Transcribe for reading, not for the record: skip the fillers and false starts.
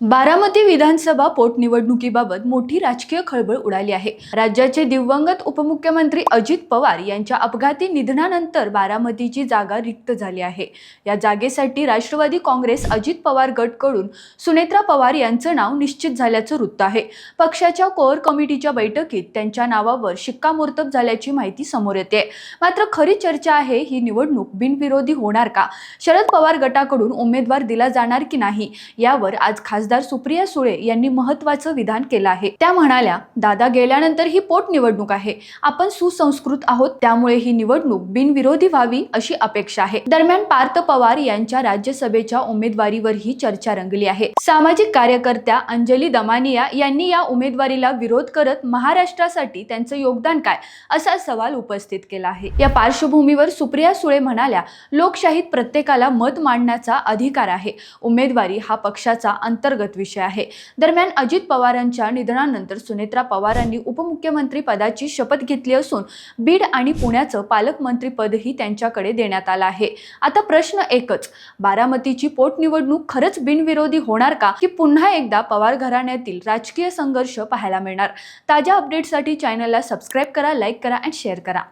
बारामती विधानसभा पोटनिवडणुकीबाबत मोठी राजकीय खळबळ उडाली आहे। राज्याचे दिवंगत उपमुख्यमंत्री अजित पवार यांच्या अपघाती निधनानंतर बारामतीची जागा रिक्त झाली आहे। या जागेसाठी राष्ट्रवादी काँग्रेस अजित पवार गटकडून सुनेत्रा पवार यांचं नाव निश्चित झाल्याचं वृत्त आहे। पक्षाच्या कोअर कमिटीच्या बैठकीत त्यांच्या नावावर शिक्कामोर्तब झाल्याची माहिती समोर येते। मात्र खरी चर्चा आहे, ही निवडणूक बिनविरोधी होणार का? शरद पवार गटाकडून उमेदवार दिला जाणार की नाही, यावर आज खासदार सुप्रिया सुळे यांनी महत्त्वाचं विधान केलं आहे। त्या म्हणाल्या, दादा गेल्यानंतर ही पोटनिवडणूक आहे। आपण सुसंस्कृत आहोत, त्यामुळे ही निवडणूक बिनविरोधी व्हावी अशी अपेक्षा आहे। दरम्यान पार्थ पवार यांच्या राज्यसभेच्या उमेदवारीवर ही चर्चा रंगली आहे। सामाजिक कार्यकर्त्या अंजली दमानिया यांनी या उमेदवारीला विरोध करत महाराष्ट्रासाठी त्यांचं योगदान काय, असा सवाल उपस्थित केला आहे। या पार्श्वभूमीवर सुप्रिया सुळे म्हणाल्या, लोकशाहीत प्रत्येकाला मत मांडण्याचा अधिकार आहे। उमेदवारी हा पक्षाचा अंतर्गत विषय आहे। दरम्यान अजित पवारांच्या निधनानंतर सुनेत्रा पवारांनी उपमुख्यमंत्री पदाची शपथ घेतली असून बीड आणि पुण्याचं पालकमंत्री पदही त्यांच्याकडे देण्यात आलं आहे। आता प्रश्न एकच, बारामतीची पोटनिवडणूक खरंच बिनविरोधी होणार का, की पुन्हा एकदा पवार घराण्यातील राजकीय संघर्ष पाहायला मिळणार? ताज्या अपडेट्ससाठी चॅनलला सबस्क्राईब करा, लाईक करा आणि शेअर करा।